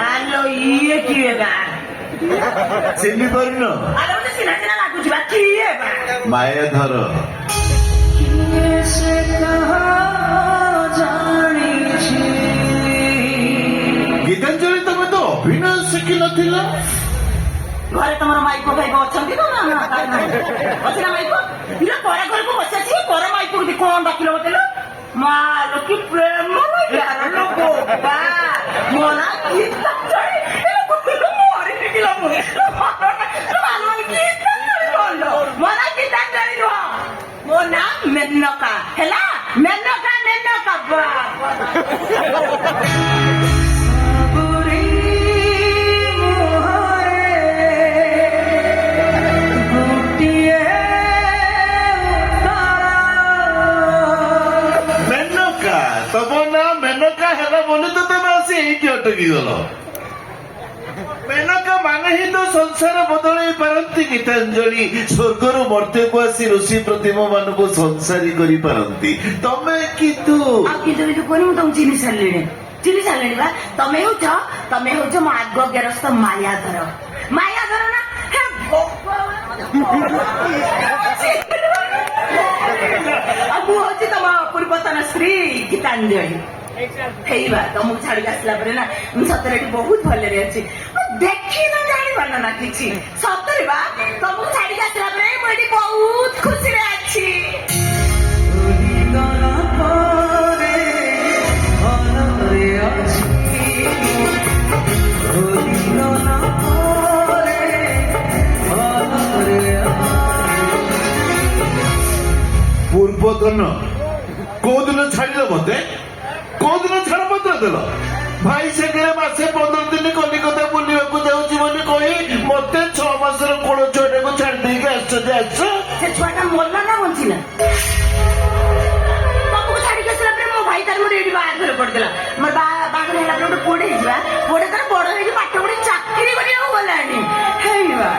ଆଲୋ ଇଏ କିଏ ବା ଚିହ୍ନି ପାରୁନ? ଆଲୋ ଗୋଟେ ସିନା ସିନା ଲାଗୁଛି ବା କିଏ ବା ମାୟାଧର। କିଏ ସେ କାହା ଜାଣିଛି ଗୀତାଞ୍ଜଳି, ତମେ ତ ଅଭିନୟ ଶିଖିନଥିଲ? ଘରେ ତମର ମାଇପ ଭାଇପ ଅଛନ୍ତି ତ? ନା ନା ଅଛି ନା ମାଇପ? ଇଏ ପର ଘରକୁ ବସି ଅଛି ପର ମାଇପକୁ ଦେଖ କଣ ଡାକିଲ ମତେ ଲୋ ମା ଲୋ କି ପ୍ରେମ ୟାର ଲୋ ବୋପା ମୋ ନା ଗୀତାଞ୍ଜଳି ମରି ଟିକିଲ ମୁଁ ମୋ ନା ଗୀତାଞ୍ଜଳି ନୁହଁ, ମୋ ନା ମେନକା ହେଲା। ମେନକା ମେନକା ମେନକା? ତମ ନା ମେନକା ହେଲା ବୋଲି ତ ତମେ ଆସି ଏଇଠି ଅଟକି ଗଲ। ମେନକା ମାନେ ହିଁ ତ ସଂସାର ବଦଳେଇ ପାରନ୍ତି ଗୀତାଞ୍ଜଳି। ସ୍ୱର୍ଗରୁ ମର୍ତ୍ତ୍ୟକୁ ଆସି ଋଷି ପ୍ରତିମ ମାନଙ୍କୁ ସଂସାରୀ କରିପାରନ୍ତି। ତମେ କିନ୍ତୁ ଆଉ କିନ୍ତୁ କୁହନି ମୁଁ ତମକୁ ଚିହ୍ନି ସାରିଲିଣି ବା। ତମେ ହଉଛ ମୋ ଆଗ ଗେରସ୍ତ ମାୟାଧର। ମାୟାଧର ନା ହେ ଆଉ ମୁଁ ହଉଛି ତମ ପୂର୍ବତନ ସ୍ତ୍ରୀ ଗୀତାଞ୍ଜଳି। ହେଇବା ତମକୁ ଛାଡିକି ଆସିଲା ପରେ ନା ମୁଁ ସତରେ ଏଠି ବହୁତ ଭଲରେ ଅଛି। ଦେଖି ତ ଜାଣିପାରୁନ ନା କିଛି। ସତରେ ବା ତମକୁ ଛାଡିକି ଆସିଲା ପରେ ମୁଁ ଏଠି ବହୁତ ଖୁସିରେ ଅଛି। ପୂର୍ବତନ କୋଉଦିନ ଛାଡିଲ ମତେ? କୋଉଦିନ ଛାଡପତ୍ର ଦେଲ? ଭାଇ ସାଙ୍ଗରେ ମାସେ 15 ଦିନ କଲିକତା ବୁଲିବାକୁ ଯାଉଛି ବୋଲି କହି ମତେ 6 ମାସର କୋଳ ଛୁଆଟାକୁ ଛାଡି ଦେଇକି ଆସିଛ ଯେ ଆସିଛ। ସେ ଛୁଆଟା ମଲା ନା ବଞ୍ଚିଲା? ତମକୁ ଛାଡିକି ଆସିଲା ପରେ ମୋ ଭାଇ ତାର ମୋର ଏଇଠି ବାହାଘର କରିଦେଲା। ମୋର ବାହାଘର ହେଲା ପରେ ଗୋଟେ ପୁଅଟେ ହେଇଯିବା। ପୁଅଟେ ତାର ବଡ ହେଇକି ପାଠ ପଢି ଚାକିରି କରିବାକୁ ଗଲାଣି। ହେଇବା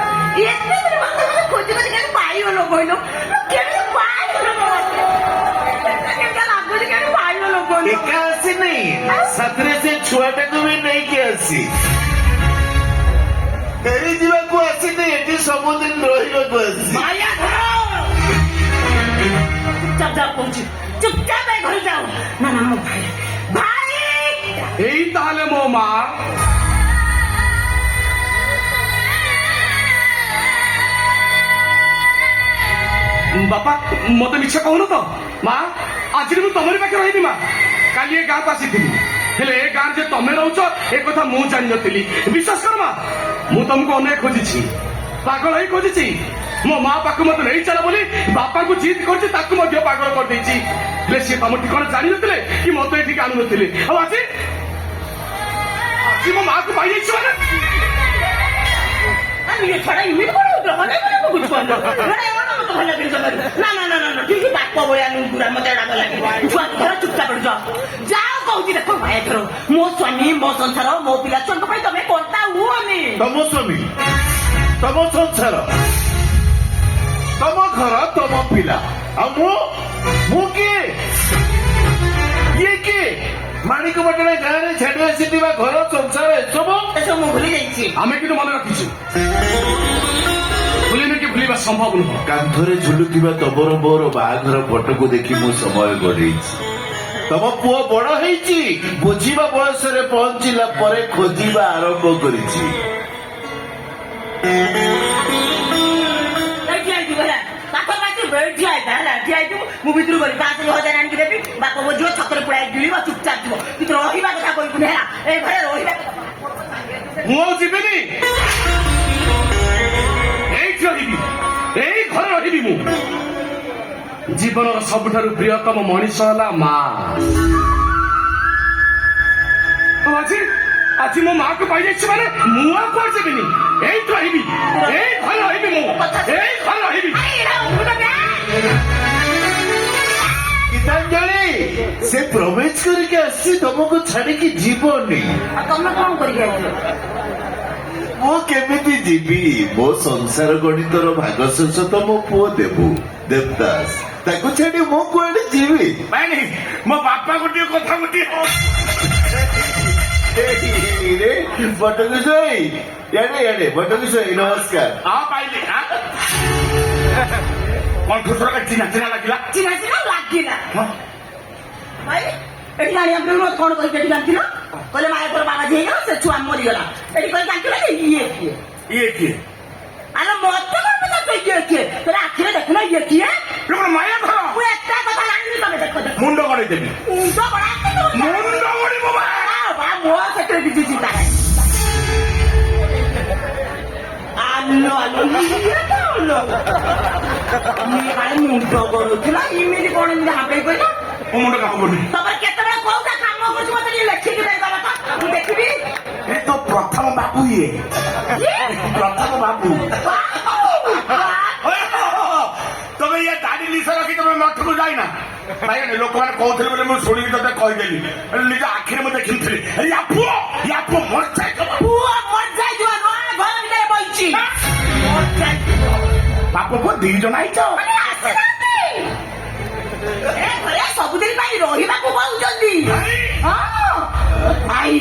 ଏତେ ଦିନ ମତେ ଖୋଜି ଖୋଜି କେମିତି ପାଇଗଲ କହିଲ? କେମିତି ପାଇଗଲ? କେମିତି ଲାଗୁଛି କେମିତି ପାଇଗଲ କହିଲ? ଏକା ଆସିନି, ସାଥିରେ ସେ ଛୁଆଟାକୁ ବି ନେଇକି ଆସି ଫେରି ଯିବାକୁ ଆସିନି, ଏଠି ସବୁଦିନ ରହିବାକୁ ଆସି। ଚୁପଚାପ ଯାଉ କହୁଛି, ଚୁପଚାପ ଏ ଘରେ ଯାଉ। ନା ନା ମୋ ଭାଇ ଭାଇ এই তাহলে ମୋ ମା। ବାପା ମତେ ମିଛ କହୁନ ତ? ମା ଆଜି ମୁଁ ତମରି ପାଖରେ ରହିବି। ମା କାଲି ଏ ଗାଁକୁ ଆସିଥିଲି, ହେଲେ ଏ ଗାଁରେ ଯେ ତମେ ରହୁଛ ଏ କଥା ମୁଁ ଜାଣିନଥିଲି। ବିଶ୍ୱାସ କର ମା, ମୁଁ ତମକୁ ଅନେକ ଖୋଜିଛି, ପାଗଳ ହେଇ ଖୋଜିଛି। ମୋ ମା ପାଖକୁ ମତେ ନେଇ ଚାଲ ବୋଲି ବାପାଙ୍କୁ ଜିଦ୍ କରିଛି, ତାକୁ ମଧ୍ୟ ପାଗଳ କରିଦେଇଛି। ହେଲେ ସିଏ ତମ ଠିକଣା ଜାଣିନଥିଲେ କି ମତେ ଏଠିକି ଆଣୁନଥିଲେ। ଆଉ ଆଜି ମୋ ମାକୁ ପାଇଯାଇଛି ମାନେ ଛଡା ଇମିଟ କରୁଛ ନା ନା ନା ନା ଠିକ ବାପ ଭଳିଆ ନୁଗୁରା ମତେ ଏଡା ଲାଗିବ। ଛୁଆ ଚୁପଚାପ ଯାଅ କହୁଛି। ଦେଖ ଭାଇଥର ମୋ ସ୍ୱାମୀ ମୋ ସଂସାର ମୋ ପିଲା ଛୁଆଙ୍କ ପାଇଁ ତମେ କର୍ତ୍ତା ହୁଅନି। ତମ ସ୍ୱାମୀ, ତମ ସଂସାର, ତମ ଘର, ତମ ପିଲା, ଆଉ ମୁଁ କିଏ? ଇଏ କିଏ? ମାଣିକ ପଟଣା ଗାଁରେ ଛାଡି ଆସିଥିବା ଘର ସଂସାର ଏସବୁ ମୁଁ ଭୁଲି ଯାଇଛି। ଆମେ କିନ୍ତୁ ମନେ ରଖିଛୁ, ଭୁଲିନେ କି ଭୁଲିବା ସମ୍ଭବ ନୁହଁ। କାନ୍ଥରେ ଝୁଲୁଥିବା ତମର ମୋର ବାହାଘର ଫଟୋକୁ ଦେଖି ମୁଁ ସମୟ ଗଢେଇଛି। ତମ ପୁଅ ବଡ ହେଇଛି, ବୁଝିବା ବୟସରେ ପହଞ୍ଚିଲା ପରେ ଖୋଜିବା ଆରମ୍ଭ କରିଛି। ମୁଁ ଭିତରୁ ଗଲି 5,000 ଆଣିକି ଦେବି। ବାପ ବୋଝିବ ଛକରେ ପୁଳାଇ ଗିଳିବ, ଚୁପଚାପ ଯିବ। କିନ୍ତୁ ରହିବା କଥା କହିବୁନି ହେଲା। ଏ ଘରେ ରହିବା ମୁଁ ଆଉ ଯିବିନି, ଏଇଠି ରହିବି, ଏଇ ଘରେ ରହିବି। ମୁଁ ଜୀବନର ସବୁଠାରୁ ପ୍ରିୟତମ ମଣିଷ ହେଲା ମା। ଆଜି ମୋ ମାକୁ ପାଇଯାଇଛି ମାନେ ମୁଁ ଆଉ କୁଆଡେ ଯିବିନି, ଏଇଠି ରହିବି, ଏଇ ଘରେ ରହିବି। ମୁଁ ଏଇ ଘରେ ରହିବି। ଗୀତାଞ୍ଜଳି, ସେ ପ୍ରବେଶ କରିକି ଆସିଛି, ତମକୁ ଛାଡିକି ଯିବନି। ତମେ କଣ କରିକି ଆସିଲ? ମୁଁ କେମିତି ଯିବି? ମୋ ସଂସାର ଗଣିତର ଭାଗ ଶେଷ ତ ମୋ ପୁଅ ଦେବଦାସ। ତାକୁ ଛାଡି ମୁଁ କୁଆଡେ ଯିବି? ମୋ ବାପା ଗୋଟିଏ କଥା ଗୋଟିଏ रे बटकुसई याडे याडे बटकुसई नमस्कार ହଁ ପାଇଲି କଣ ଖୁସର ଚିହ୍ନା ଚିହ୍ନା ଲାଗିଲା ଚିହ୍ନା ଚିହ୍ନା ଲାଗିଲା ଭାଇ ଏଠି ଜାଣି ଆପଣ କଣ କହିକି ଏଠି ଜାଣିଥିଲ କହିଲେ ମାୟା ତୋର ବାବା ଝିଅ ହେଇଗଲା ସେ ଛୁଆ ମରିଗଲା ଏଠି କହି ଜାଣିଥିଲ ଯେ ଇଏ କିଏ ଇଏ କିଏ ଆଲୋ ମତେ କଣ ପଚାରୁଛ ଇଏ କିଏ ତୋର ଆଖିରେ ଦେଖୁନ ଇଏ କିଏ କଣ ମାୟା ଧର ମୁଁ ଏତେ କଥା ଜାଣିନି ତମେ ଦେଖ ଦେଖ ମୁଣ୍ଡ ଗড়େଇ ଦେବି ମୁଣ୍ଡ ବଢାନ୍ତି ମୁଣ୍ଡ ଗড়ିବ ମୋ ସେଥିରେ କିଛି ଚିନ୍ତା ନାହିଁ ଆଲୋ ଆଲୋ ଇଏ କଣ ଇଏ କାଳେ ମୁଣ୍ଡ କରୁଥିଲା ଇମିତି କଣ ଏମିତି ହାପେଇ କହିଲା ମୋ ମୁଣ୍ଡ କାମ କରୁନି ତମର କେତେବେଳେ କୋଉଟା କାମ କରୁଛି ମତେ ଟିକେ ଲେଖିକି ଦେଇଦବ ତ ମୁଁ ଦେଖିବି ଏ ତ ପ୍ରଥମ ବାବୁ ଇଏ ପ୍ରଥମ ବାବୁ ତମେ ଇଏ ଦାଢି ନିଶ ରଖି ତମେ ମଠକୁ ଯାଇନା ଭାଇ ଲୋକମାନେ କହୁଥିଲେ ବୋଲି ମୁଁ ଶୁଣିକି ତତେ କହିଦେଲି ନିଜ ଆଖିରେ ମୁଁ ଦେଖିଥିଲି ୟା ପୁଅ ମରିଯାଇଥିବ ପୁଅ ମରିଯାଇଥିବ ନୂଆ ଘର ଭିତରେ ବଇଛି ବାପ ପୁଅ 2 ଜଣ ଆଇଛ ସବୁଦିନ ପାଇଁ ରହିବାକୁ କହୁଛନ୍ତି ଭାଇ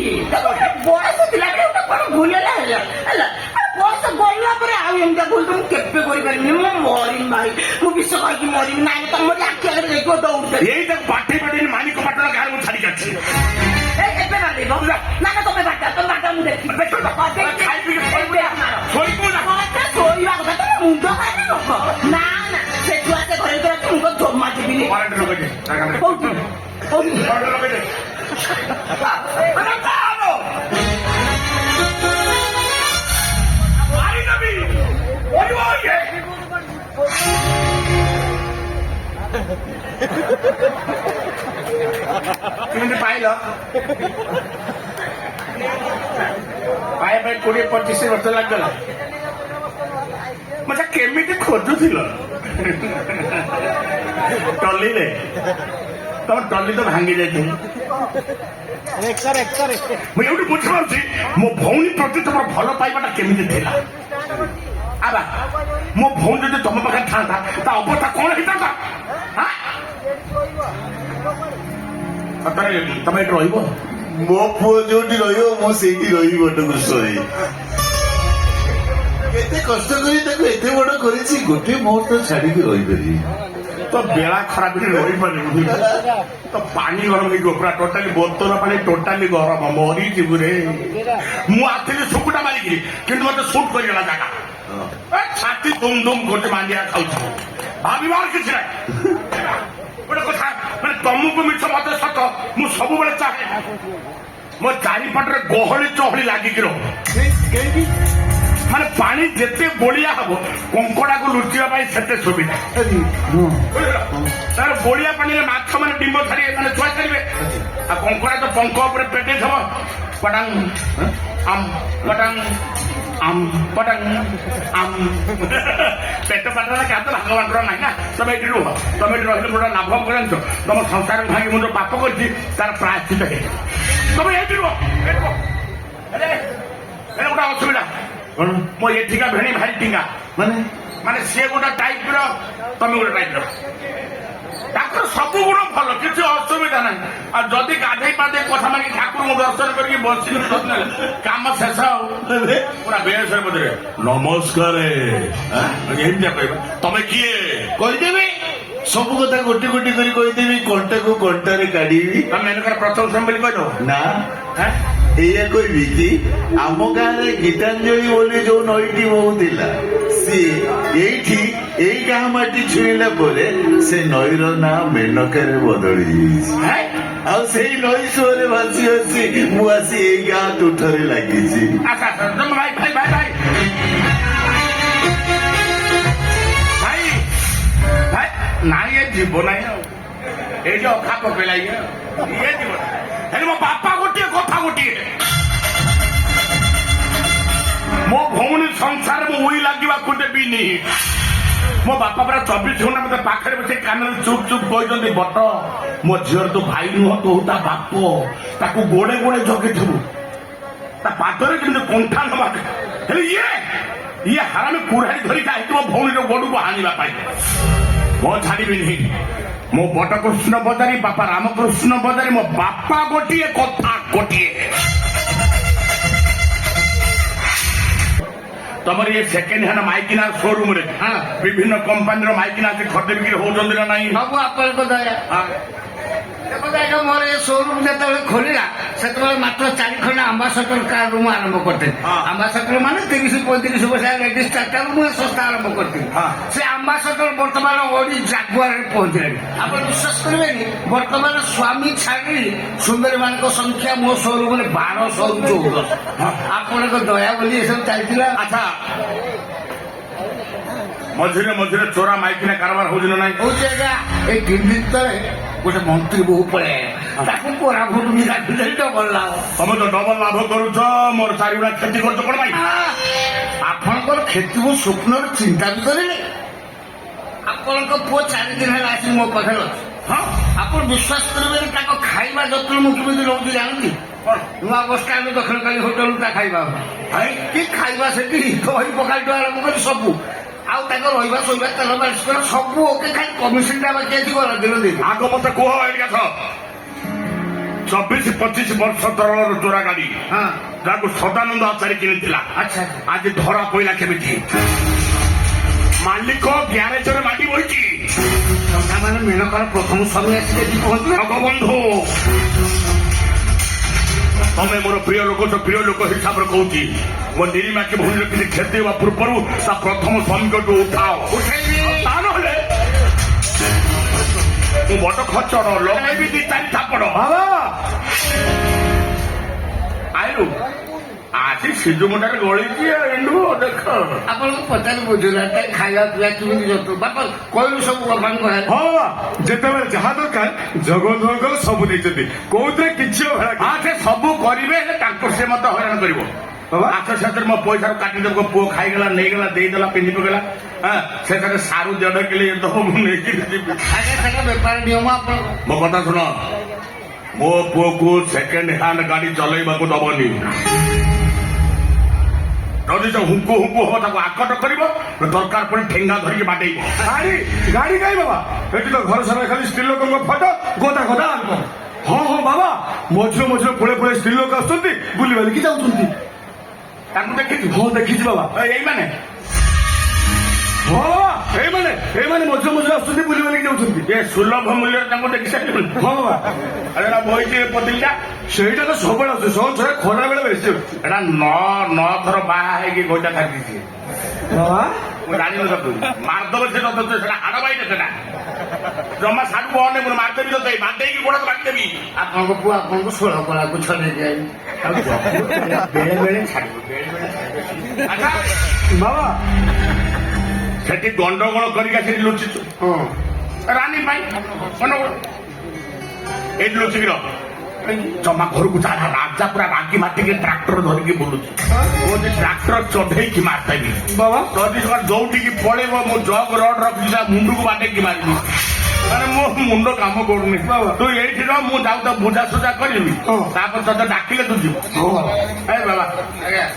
ବୟସ ଥିଲାବେଳେ ଗୋଟେ କଣ ଭୁଲ ହେଲା ହେଲା ବୟସ ଗଲା ପରେ ଆଉ ଏମିତି ଭୁଲ ତ ମୁଁ କେବେ କରିପାରିବିନି ମୁଁ ମରିବି ଭାଇ ମୁଁ ବିଷ କହିକି ମରିବି ନାଇଁ ତମ ଆଖି ଆଗରେ ଦେଖିବ ଦୌଡୁଛି ଏଇ ତ ପାଠେଇ ପାଠେଇ ମାନିକ ପାଟଣ ଗାଁରେ ମୁଁ ଛାଡିକି ଅଛି ଏବେ ବାନ୍ଧିବ ନା ନା ତମେ ବାଟ ତମେ ବାଟ ମୁଁ ଦେଖିବି ଶୋଇବା କଥା ତମ ମୁଣ୍ଡ ଖାଇବି ଲୋକ ନା ନା ସେ ଛୁଆ ସେ ଘରେ ଭିତରେ ଅଛି ମୁଁ ଜମା ଯିବିନି କୋଉଠି କୋଉଠି କେମିତି ପାଇଲ ପାଇବା ପାଇଁ 20-25 ବର୍ଷ ଲାଗିଗଲା ମତେ କେମିତି ଖୋଜୁଥିଲ ଟଲିରେ ତମ ଟଲି ତ ଭାଙ୍ଗି ଯାଇଥିଲି ମୁଁ ଏଇଠି ବୁଝିପାରୁଛି ମୋ ଭଉଣୀ ପ୍ରତି ତମର ଭଲ ପାଇବାଟା କେମିତି ଥିଲା ଆବା ମୋ ଭଉଣୀ ଯଦି ତମ ପାଖରେ ଥାନ୍ତା ତା ଅବସ୍ଥା କଣ ହେଇଥାନ୍ତା ତମେ ଏଠି ରହିବ ମୋ ପୁଅ ଯୋଉଠି ରହିବ ମୁଁ ସେଇଠି ରହିବି ବଟକୁସଇ କେତେ କଷ୍ଟ କରି ତାକୁ ଏତେ ବଡ କରିଛି ଗୋଟେ ମୁହୂର୍ତ୍ତ ଛାଡିକି ରହିପାରିବି ତ ବେଳା ଖରାପ ରହିପାରିବୁ ତ ପାଣି ଗରମ ହେଇଯିବ ପୁରା ଟୋଟାଲି ବୋତଲ ପାଣି ଟୋଟାଲି ଗରମ ମରିଯିବୁ ରେ ମୁଁ ଆସିଲି ଶୁକୁଟା ମାରିକିରି କିନ୍ତୁ ମତେ ସୁଟ୍ କରିଗଲା ଜାଗା ଛାତି ଦୁମ୍ ଦୁମ୍ ଗୋଟେ ମାଣ୍ଡିଆ ଖାଉଛି ଭାବିବାର କିଛି ନାହିଁ ଗୋଟେ କଥା ମାନେ ତମକୁ ମିଛ ମତେ ସତ ମୁଁ ସବୁବେଳେ ଚାହେଁ ମୋ ଚାରିପଟରେ ଗହଳି ଚହଳି ଲାଗିକି ରହ ମାନେ ପାଣି ଯେତେ ଗୋଳିଆ ହବ କଙ୍କଡାକୁ ଲୁଚିବା ପାଇଁ ସେତେ ସୁବିଧା ତାର ଗୋଳିଆ ପାଣିରେ ମାଛ ମାନେ ଡିମ୍ବ ଛାଡିବେ ମାନେ ଛୁଆ ଛାଡିବେ ଆଉ କଙ୍କଡା ତ ପଙ୍କ ଉପରେ ପେଟେଇଥିବ ପଟାଙ୍ଗ ପଟାଙ୍ଗ ପଟାଙ୍ଗ ପେଟ ପାଟରେ କାତ ଭାଗ ବାଣ୍ଟର ନାହିଁ ନା ତମେ ଏଠି ରୁହ ତମେ ଏଠି ରହିଲେ ଗୋଟେ ଲାଭ କରନ୍ତୁ ତମ ସଂସାର ଭାଙ୍ଗି ମୁଁ ଯୋଉ ପାପ କରିଛି ତାର ପ୍ରାୟଶ୍ଚିତ ହେଇଛି ତମେ ଏଠି ରୁହ ଗୋଟେ ଅସୁବିଧା ମୋ ଏଠିକା ଭେଣୀ ଭାରି ଟିଙ୍ଗା ମାନେ ସିଏ ଗୋଟେ ଟାଇପର ତମେ ଗୋଟେ ଟାଇପର ତାଙ୍କର ସବୁ ଗୁଣ ଭଲ କିଛି ଅସୁବିଧା ନାହିଁ ଆଉ ଯଦି ଗାଧେଇ ପାଧେଇ କଥା ମାଗି ଠାକୁରଙ୍କୁ ଦର୍ଶନ କରିକି ବସିକି କାମ ଶେଷ ଆଉ ପୁରା ବେଶରେ ବୋଧେ ନମସ୍କାର ଏମିତିଆ କହିବା ତମେ କିଏ କହିଦେବି ସବୁ କଥା ଗୋଟି ଗୋଟି କରି କହିଦେବି କଣ୍ଟାକୁ କଣ୍ଟାରେ କାଢିବି ତମେ ମେନକର ପ୍ରଥମ ବୋଲି କହିଦବ ନା ଏଇଆ କହିବି କି ଆମ ଗାଁରେ ଗୀତାଞ୍ଜଳି ବୋଲି ଯୋଉ ନଈଟି ବହୁଥିଲା ସିଏ ଏଇଠି ଏଇ ଗାଁ ମାଟି ଛୁଇଁଲା ପରେ ସେ ନଈର ନାଁ ମେନକାରେ ବଦଳି ଯାଇଛି ଆଉ ସେଇ ନଈ ସୁଅରେ ଭାସି ଭାସି ମୁଁ ଆସି ଏଇ ଗାଁ ତୁଠରେ ଲାଗିଛି ଆଚ୍ଛା ଭାଇ ଭାଇ ଭାଇ ଭାଇ ଭାଇ ଭାଇ ନାଇଁ ଏ ଯିବ ନାହିଁ ଆଉ ଏଇ ଯୋଉ ଅଖା ପକେଇଲା ଇଏ ଯିବ ହେଲେ ମୋ ବାପା ଗୋଟିଏ କଥା ଗୋଟିଏ ମୋ ଭଉଣୀ ସଂସାର ମୁଁ ଉଇ ଲାଗିବାକୁ ଦେବିନି ମୋ ବାପା ପୁରା 24 ଘଣ୍ଟା ମତେ ପାଖରେ ବସି କାନରେ ଚୁପ୍ ଚୁପ୍ କହିଛନ୍ତି ବଟ ମୋ ଝିଅର ତୁ ଭାଇ ନୁହଁ ତୁ ତା ବାପ ତାକୁ ଗୋଡେ ଗୋଡେ ଜଗିଥିବୁ ତା ପାଦରେ କିନ୍ତୁ କଣ୍ଠା ନବା ହେଲେ ଇଏ ହାରାମି କୁରାଡ଼ି ଧରିକି ଆସିଥିବ ଭଉଣୀର ଗୋଡକୁ ହାଣିବା ପାଇଁ ମୋ ଛାଡ଼ିବିନି ମୋ ବଟ କୃଷ୍ଣ ବଜାରୀ ବାପା ରାମକୃଷ୍ଣ ବଜାରୀ ମୋ ବାପା ଗୋଟିଏ କଥା ଗୋଟିଏ ତମର ଇଏ ସେକେଣ୍ଡ ହ୍ୟାଣ୍ଡ ମାଇକିନା ଶୋରୁମ ରେ ହଁ। ବିଭିନ୍ନ କମ୍ପାନୀର ମାଇକିନା ଆସି ଖଟେ ବିକ୍ରି ହଉଛନ୍ତି ନା ନାହିଁ? ସବୁ ଆପଣଙ୍କ ଦୟା। ଦେଖନ୍ତୁ ଆଜ୍ଞା ମୋର ଏ ସୋରୁମ ଯେତେବେଳେ ଖୋଲିଲା ସେତେବେଳେ ମାତ୍ର 4 ଖଣ୍ଡ ଆମ୍ବାସଡର କାର୍ଡ ମୁଁ ଆରମ୍ଭ କରିଥିଲି। ହଁ। ଆମ୍ବାସଡର ମାନେ 30-35 ପଇସା ଲେଡିସ୍ ଚାର୍ଟାରୁ ମୁଁ ଏ ଶସ୍ତା ଆରମ୍ଭ କରିଥିଲି। ହଁ। ସେ ଆମ୍ବାସଡର ବର୍ତ୍ତମାନ ଓଡି ଜାଗୁଆରରେ ପହଞ୍ଚିଲାଣି। ଆପଣ ବିଶ୍ୱାସ କରିବେନି ବର୍ତ୍ତମାନ ସ୍ୱାମୀ ଛାଡି ସୁନ୍ଦରୀ ମାନଙ୍କ ସଂଖ୍ୟା ମୋ ସୋରୁମରେ 1214। ଆପଣଙ୍କ ଦୟା ବୋଲି ଏସବୁ ଚାଲିଥିଲା। ଆଚ୍ଛା ମଝିରେ ମଝିରେ ଚୋରା ମାଇକିନା କାରବାର ହଉଛି ନା ନାହିଁ? ହଉଛି ଆଜ୍ଞା ଏଇ 3 ଦିନ ତଳେ ଗୋଟେ ମନ୍ତ୍ରୀ ବୋହୁ ପଳେଇ ଆଇଲା। ତାକୁ କୋରାପୁଟ ଡବଲ ଲାଭ। ତମେ ତ ଡବଲ ଲାଭ କରୁଛ, ମୋର 4 ଗୁଣା କ୍ଷତି କରୁଛ କଣ ପାଇଁ? ଆପଣଙ୍କର କ୍ଷତି ମୁଁ ସ୍ୱପ୍ନରେ ଚିନ୍ତା ବି କରିନି। ଆପଣଙ୍କ ପୁଅ 4 ଦିନ ହେଲା ଆସି ମୋ ପାଖରେ ଅଛି। ହଁ ଆପଣ ବିଶ୍ୱାସ କରିବେନି ତାଙ୍କ ଖାଇବା ଯତ୍ନ ମୁଁ କେମିତି ରହୁଛି ଜାଣନ୍ତି? କଣ? ନୂଆ ବସ୍ ଷ୍ଟାଣ୍ଡ ଦକ୍ଷିଣକାଳୀ ହୋଟେଲ ତା ଖାଇବା କି ଖାଇବା ସେଠି ଦହି ପଖାଳଠୁ ଆରମ୍ଭ କରି ସବୁ ଆଉ ତାଙ୍କ ରହିବା ଶୋଇବା ତେଲ ମାଲିସ କରା ସବୁ ଓକେ, ଖାଲି କମିଶନ ଟା ବାକି ଅଛି ଗଲା ଦିନ ଦିନ। ଆଗ ମତେ କୁହ ଏଠି ଆସ। 24-25 ବର୍ଷ ତଳର ଚୋରା ଗାଡି ହଁ ଯାହାକୁ ସଦାନନ୍ଦ ଆଚାରୀ କିଣିଥିଲା ଆଚ୍ଛା ଆଜି ଧରା ପଇଲା କେମିତି? ମାଲିକ ଗ୍ୟାରେଜରେ ମାଟି ବହିଛି। ମାନେ ମେନକାର ପ୍ରଥମ ସ୍ୱାମୀ ଆସିକି ଏଠି ପହଞ୍ଚିଲେ। ଜଗବନ୍ଧୁ ତମେ ମୋର ପ୍ରିୟ ଲୋକ, ତ ପ୍ରିୟ ଲୋକ ହିସାବରେ କହୁଛି ମୋ ନିରିମାକି ଭୂମିର କିଛି କ୍ଷତି ହେବା ପୂର୍ବରୁ ତା ପ୍ରଥମ ସ୍ୱାମୀଙ୍କଠୁ ଉଠାଅ। ଉଠେଇବି। ତା ନହେଲେ ମୁଁ ବଡ ଖଚର ଲଗାଇବି 2-4 ଥାପଡ଼। ବାବା ଆଇଲୁ ଆଜି ସିଜୁ ମୁଣ୍ଡରେ ଗଳିଛି ଏଣ୍ଡୁ ଦେଖ। ଆପଣଙ୍କୁ ପଚାରି ବୁଝିଲା ଖାଇବା ପିଇବା କେମିତି ଯତ୍ନ ବାପା କହିଲୁ ସବୁ ବାପାଙ୍କୁ କହିଲେ। ହଁ ଯେତେବେଳେ ଯାହା ଦରକାର ଜଗବନ୍ଧୁଙ୍କର ସବୁ ଦେଇଛନ୍ତି, କୋଉଥିରେ କିଛି ଅବହେଳା ହଁ ସେ ସବୁ କରିବେ, ହେଲେ ତାଙ୍କୁ ସେ ମତେ ହଇରାଣ କରିବ। ବାବା? ଆଠ ସେଥିରେ ମୋ ପଇସାରୁ କାଟିଦେବ, ପୁଅ ଖାଇଗଲା ନେଇଗଲା ଦେଇଦେଲା ପିନ୍ଧି ପକେଇଲା। ହଁ ସେଥିରେ ସାରୁ 1.5 କିଲୋ ଦବ ମୁଁ ନେଇକି ଯିବି। ଆଜ୍ଞା ସେଟା ବେପାର ନିୟମ ଆପଣ। ମୋ କଥା ଶୁଣ, ମୋ ପୁଅକୁ ସେକେଣ୍ଡ ହ୍ୟାଣ୍ଡ ଗାଡି ଚଲେଇବାକୁ ଦବନି। ଯଦି ସେ ହୁଙ୍କୁ ହୁଙ୍କୁ ହବ ତାକୁ ଆକଟ କରିବ, ଦରକାର ପଡି ଠେଙ୍ଗା ଧରିକି ବାଟେଇବ। ଗାଡି କାଇଁ ବାବା? ଏଠି ତ ଘର ସାରା ଖାଲି ସ୍ତ୍ରୀ ଲୋକଙ୍କ ଫଟୋ ଗୋଦା ଗୋଦା ଆଙ୍କ। ହଁ ହଁ ବାବା, ମଝିରେ ମଝିରେ ପୁଳେ ପୁଳେ ସ୍ତ୍ରୀ ଲୋକ ଆସୁଛନ୍ତି, ବୁଲି ବାଲିକି ଯାଉଛନ୍ତି। ତାଙ୍କୁ ଦେଖିଛୁ? ହଁ ଦେଖିଛି ବାବା। ଏଇମାନେ ହଁ ବାବା, ଏଇମାନେ ମଝିରେ ମଝିରେ ଆସୁଛନ୍ତି, ବୁଲି ବାଲିକି ଯାଉଛନ୍ତି। ଏ ସୁଲଭ ମୂଲ୍ୟରେ ତାଙ୍କୁ ଦେଖି ସାରିଲୁଣି? ହଁ ବାବା, ଆରେ ବହିଛି ପତିଲିଟା, ସେଇଟା ତ ସବୁବେଳେ ଆସୁଛି, ସହଜ ଖରା ବେଳେ ବେଶୀ ଆସୁଛି। ଏଟା 9 ଥର ବାହା ହେଇକି ଗୋଟା ଖାଇଛି। ବାବା ମୁଁ ଜାଣିନି ତାକୁ ମାରିଦବ ସେ ତତେ, ସେଟା ହାଡ ବାଇଟା ସେଟା ଜମା ସାରୁ ବହନେ ମୁଁ ମାରିଦେବି ତତେ, ବାଟେଇକି ଗୋଡ ବାଟିଦେବି। ଆପଣଙ୍କ ପୁଅ ଆପଣଙ୍କୁ 16 କଳାକୁ ଛଡେଇ ଦିଆଇ ବେଳେ ବେଳେ ଛାଡିବ ବେଳେ ବେଳେ ଛାଡିବ। ଆଚ୍ଛା ବାବା ସେଠି ଗଣ୍ଡଗୋଳ କରିକି ସେଠି ଲୁଚିଛୁ ହଁ ରାନୀ ପାଇଁ ଗଣ୍ଡଗୋଳ ଏଇଠି ଲୁଚିକି ରହ। ଜମା ଘରକୁ ଯା, ରାଜା ପୁରା ରାଗି ମାଟିକି ଟ୍ରାକ୍ଟର ଧରିକି ବୁଲୁଛି। କହୁଛି ଟ୍ରାକ୍ଟର ଚଢେଇକି ମାରିଦେବି। ବାବା ଯଦି ଯୋଉଠିକି ପଳେଇବ ମୁଁ ଜଗ ରଡ୍ ରଖିଛି ତା ମୁଣ୍ଡକୁ ବାଟେଇକି ମାରିବି। ମାନେ ମୋ ମୁଣ୍ଡ କାମ କରୁନି। ତୁ ଏଇଠି ରହ, ମୁଁ ଯାଉ ତ ବୁଝାସୁଝା କରିବି, ତାପରେ ତତେ ଡାକିଲେ ତୁ ଯିବୁ। ଏ ବାବା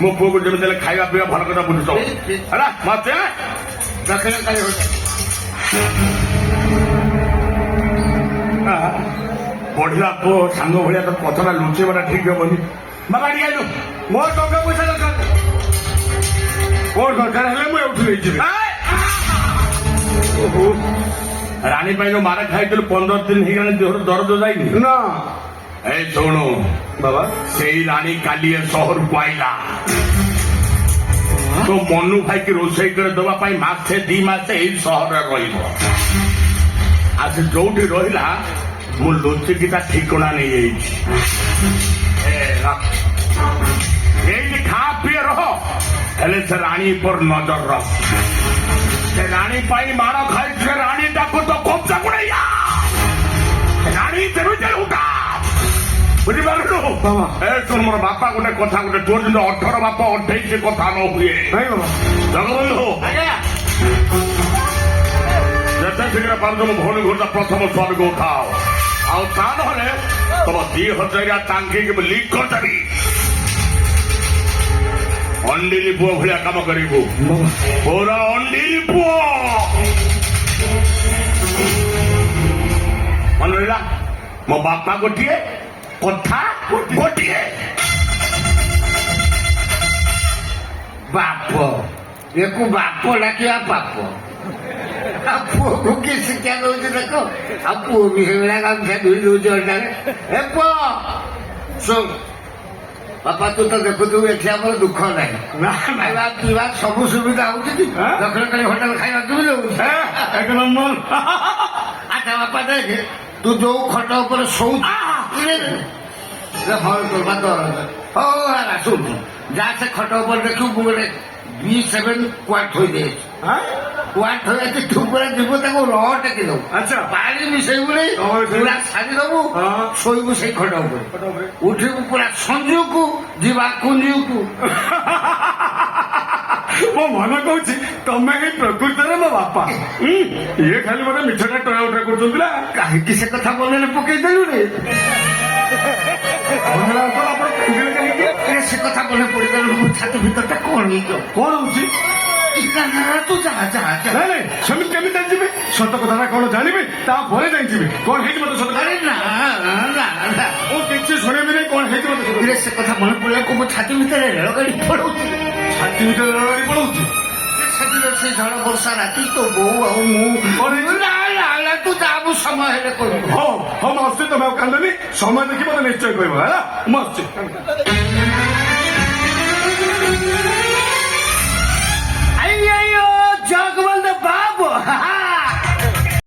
ମୋ ପୁଅକୁ ଯେମିତି ହେଲେ ଖାଇବା ପିଇବା ଭଲ କଥା ବୁଝୁଛ ହେଲା ମତେ ଦକ୍ଷିଣକାଳୀ ହୋଟେଲ। ପଢିଲା ପୁଅ ସାଙ୍ଗ ଭଳିଆ ତ କଥାଟା ଲୁଚେଇବାଟା ଠିକ ହବନି। ବାବା ଟିକେ ଆଇଲୁ, ମୋର ଟଙ୍କା ପଇସା ଦରକାର, ମୋର ଦରକାର ହେଲେ ମୁଁ ଏଉଠୁ ନେଇଯିବି। ରାଣୀ ପାଇଁ ଯୋଉ ମାରା ଖାଇଥିଲୁ 15 ଦିନ ହେଇଗଲାଣି, ଦେହରୁ ଦରଜ ଯାଇନି ନା ଏଇ ଶୁଣୁ ବାବା, ସେଇ ରାଣୀ କାଲି ଏ ସହରକୁ ଆଇଲା। ତ ମନୁ ଭାଇକି ରୋଷେଇ କରି ଦେବା ପାଇଁ 1-2 ମାସ ଏଇ ସହରରେ ରହିବ। ଆଉ ସେ ଯୋଉଠି ରହିଲା ମୁଁ ଲୁଚିକି ତା ଠିକଣା ନେଇଯାଇଛି। ଏଇଠି ଖା ପିଏ ରହ, ହେଲେ ସେ ରାଣୀ ଉପରେ ନଜର ରଖ। ସେ ରାଣୀ ପାଇଁ ମାଡ଼ ଖାଇ ସେ ରାଣୀଟାକୁ ତ କବ୍ଜା ଗୁଡ଼େଇଆ। ରାଣୀ ଯେମିତି ଉଠା, ବୁଝିପାରିଲୁ? ଏ ଶୁଣ ମୋର ବାପା ଗୋଟେ କଥା, ଗୋଟେ ତୋର ଯେମିତି 18 ବାପ 28 କଥା ନ ହୁଏ। ନାଇଁ ବାବା, ଜଗବନ୍ଧୁ ଯେତେ ଶୀଘ୍ର ପାରୁଛ ମୋ ଭଉଣୀ ଘରଟା ପ୍ରଥମ ସ୍ୱାମୀକୁ ଉଠାଅ। ଆଉ ତା ନହେଲେ ତମ 2000 ଟାଙ୍କିକି ମୁଁ ଲିକ୍ କରିଦେବି। ଅଣ୍ଡିରି ପୁଅ ଭଳିଆ କାମ କରିବୁ, ପୁରା ଅଣ୍ଡିରି ପୁଅ। ମନେ ରହିଲା, ମୋ ବାପା ଗୋଟିଏ, କଥା ଗୋଟିଏ। ବାପ ୟାକୁ ବାପ ଡାକିବା ପାପ। ଆଉ ପୁଅକୁ କିଏ ଶିକ୍ଷା ଦଉଛି ଦେଖ। ଆଉ ପୁଅ ବି ସେଇଭଳିଆ ଗାମୁଛା ଧୋଇ ଦଉଛି ଅଣ୍ଡାରେ। ଏ ପୁଅ ଶୁଣ ବାପା ତୁ ତ ଦେଖୁଥିବୁ ଏଠି ଆମର ଦୁଃଖ ନାହିଁ, ଖାଇବା ପିଇବା ସବୁ ସୁବିଧା ହଉଛି। ଦକ୍ଷିଣ କାଳୀ ହୋଟେଲ ଖାଇବାକୁ ବି ଦଉଛି। ଏକ ନମ୍ବର। ଆଚ୍ଛା ବାପା ଦେଖେ ତୁ ଯୋଉ ଖଟ ଉପରେ ଶୋଉଛୁ ହଉ ହେଲା ଶୁଣୁ ଯାହା ସେ ଖଟ ଉପରେ ଦେଖିବୁ ମୁଁ ଗୋଟେ B7 କୁଆଡ ଥୋଇ ଦେଇଛି। କୁଆଡ ଥୋଇ ଅଛି ତୁ ପୁରା ଯିବୁ ତାକୁ ରହ ଟେକି ଦବୁ। ଆଚ୍ଛା। ପାଣି ମିଶେଇ ବୁଡେଇ ପୁରା ସାରି ଦବୁ ଶୋଇବୁ ସେଇ ଖଟ ଉପରେ ଉଠିବୁ ପୁରା ସଞ୍ଜୁକୁ ଯିବା କୁଞ୍ଜୁକୁ। ମୋ ମନ କହୁଛି ତମେ ହିଁ ପ୍ରକୃତରେ ମୋ ବାପା। ଇଏ ଖାଲି ମତେ ମିଛଟା ଟଣା ଉଠା କରୁଛନ୍ତି ନା। କାହିଁକି ସେ କଥା ମନରେ ପକେଇଦେଲୁ ରେ? ସେ କଥା ମନେ ପଡିଗଲୁ ମୋ ଛାତି ଭିତରଟା କଣ ହେଇଯିବ। କଣ ହଉଛି? ତୁ ଯା ଯା ଯା। ନାଇଁ ନାଇଁ ସେମିତି କେମିତି ଜାଣିଯିବି? ସତ କଥାଟା କଣ ଜାଣିବି ତାପରେ ଜାଣିଯିବି। କଣ ହେଇଛି ମତେ ସତ ଆରେ ନା ନା ନା ମୁଁ କିଛି ଶୁଣିବି ନାହିଁ। କଣ ହେଇଛି ମତେ ସତ ସେ କଥା ମନେ ପଡିଲାକୁ ମୋ ଛାତି ଭିତରେ ରେଳଗାଡି ପଳଉଛି। ଛାତି ଭିତରେ ଲড়াই ପଳଉଛି। ସେଦିନ ସେ ଝଡ଼ ବର୍ଷା ରାତି ତୋ ବୋଉ ଆଉ ମୁଁ ତୁ ଯାବୁ ସମୟ ହେଲେ କହିବୁ। ହଉ ହଉ ମୁଁ ଆସୁଛି। ତମେ ଆଉ କାନ୍ଦନି। ସମୟ ଦେଖି ମତେ ନିଶ୍ଚୟ କହିବ ହେଲା। ମୁଁ ଆସୁଛି।